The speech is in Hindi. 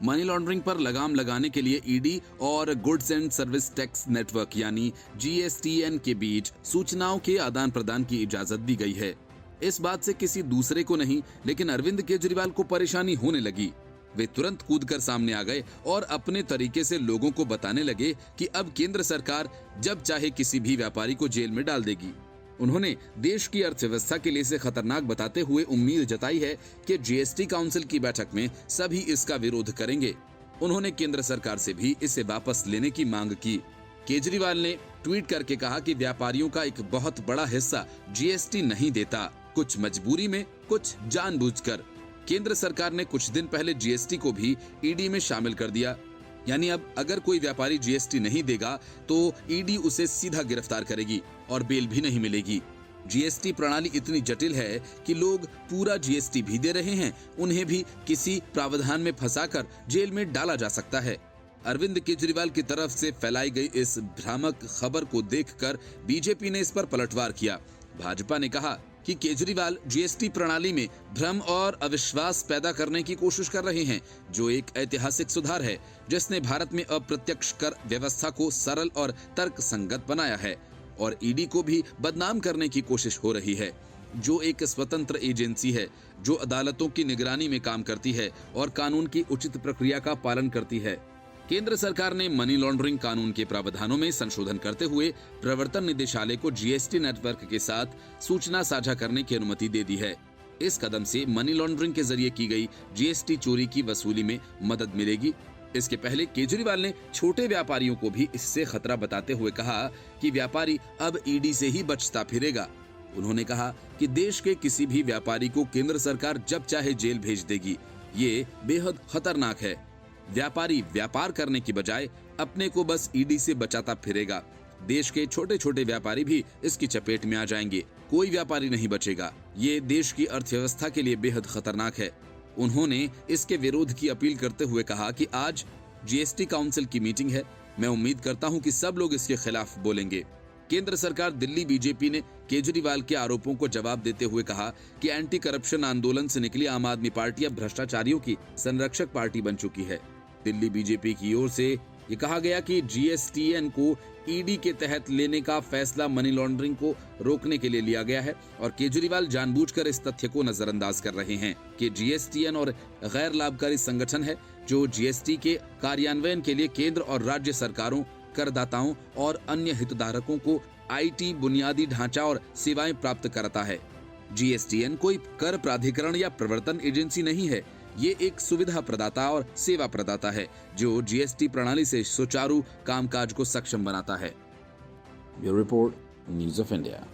मनी लॉन्ड्रिंग पर लगाम लगाने के लिए ईडी और goods and service tax network यानी जीएसटीएन के बीच सूचनाओं के आदान प्रदान की इजाजत दी गई है। इस बात से किसी दूसरे को नहीं, लेकिन अरविंद केजरीवाल को परेशानी होने लगी। वे तुरंत कूदकर सामने आ गए और अपने तरीके से लोगों को बताने लगे कि अब केंद्र सरकार जब चाहे किसी भी व्यापारी को जेल में डाल देगी। उन्होंने देश की अर्थव्यवस्था के लिए इसे खतरनाक बताते हुए उम्मीद जताई है कि जीएसटी काउंसिल की बैठक में सभी इसका विरोध करेंगे। उन्होंने केंद्र सरकार से भी इसे वापस लेने की मांग की। केजरीवाल ने ट्वीट करके कहा कि व्यापारियों का एक बहुत बड़ा हिस्सा जीएसटी नहीं देता, कुछ मजबूरी में, कुछ जानबूझकर। केंद्र सरकार ने कुछ दिन पहले जीएसटी को भी ईडी में शामिल कर दिया। यानी अब अगर कोई व्यापारी जीएसटी नहीं देगा तो ईडी उसे सीधा गिरफ्तार करेगी और बेल भी नहीं मिलेगी। जीएसटी प्रणाली इतनी जटिल है कि लोग पूरा जीएसटी भी दे रहे हैं, उन्हें भी किसी प्रावधान में फंसाकर जेल में डाला जा सकता है। अरविंद केजरीवाल की तरफ से फैलाई गई इस भ्रामक खबर को देखकर बीजेपी ने इस पर पलटवार किया। भाजपा ने कहा कि केजरीवाल जीएसटी प्रणाली में भ्रम और अविश्वास पैदा करने की कोशिश कर रहे हैं, जो एक ऐतिहासिक सुधार है जिसने भारत में अप्रत्यक्ष कर व्यवस्था को सरल और तर्कसंगत बनाया है। और ईडी को भी बदनाम करने की कोशिश हो रही है, जो एक स्वतंत्र एजेंसी है जो अदालतों की निगरानी में काम करती है और कानून की उचित प्रक्रिया का पालन करती है। केंद्र सरकार ने मनी लॉन्ड्रिंग कानून के प्रावधानों में संशोधन करते हुए प्रवर्तन निदेशालय को जीएसटी नेटवर्क के साथ सूचना साझा करने की अनुमति दे दी है। इस कदम से मनी लॉन्ड्रिंग के जरिए की गई जीएसटी चोरी की वसूली में मदद मिलेगी। इसके पहले केजरीवाल ने छोटे व्यापारियों को भी इससे खतरा बताते हुए कहा कि व्यापारी अब ईडी से ही बचता फिरेगा। उन्होंने कहा कि देश के किसी भी व्यापारी को केंद्र सरकार जब चाहे जेल भेज देगी। ये बेहद खतरनाक है। व्यापारी व्यापार करने की बजाय अपने को बस ईडी से बचाता फिरेगा। देश के छोटे छोटे व्यापारी भी इसकी चपेट में आ जाएंगे, कोई व्यापारी नहीं बचेगा। ये देश की अर्थव्यवस्था के लिए बेहद खतरनाक है। उन्होंने इसके विरोध की अपील करते हुए कहा कि आज जीएसटी काउंसिल की मीटिंग है, मैं उम्मीद करता हूं कि सब लोग इसके खिलाफ बोलेंगे। केंद्र सरकार दिल्ली बीजेपी ने केजरीवाल के आरोपों को जवाब देते हुए कहा कि एंटी करप्शन आंदोलन से निकली आम आदमी पार्टी अब भ्रष्टाचारियों की संरक्षक पार्टी बन चुकी है। दिल्ली बीजेपी की ओर से ये कहा गया कि जीएसटीएन को ईडी के तहत लेने का फैसला मनी लॉन्ड्रिंग को रोकने के लिए लिया गया है और केजरीवाल जानबूझकर इस तथ्य को नजरअंदाज कर रहे हैं कि जीएसटीएन और गैर लाभकारी संगठन है जो जीएसटी के कार्यान्वयन के लिए केंद्र और राज्य सरकारों, करदाताओं और अन्य हितधारकों को आईटी बुनियादी ढांचा और सेवाएं प्राप्त करता है। जीएसटीएन कोई कर प्राधिकरण या प्रवर्तन एजेंसी नहीं है, ये एक सुविधा प्रदाता और सेवा प्रदाता है जो जीएसटी प्रणाली से सुचारू कामकाज को सक्षम बनाता है। Bureau report, news of India.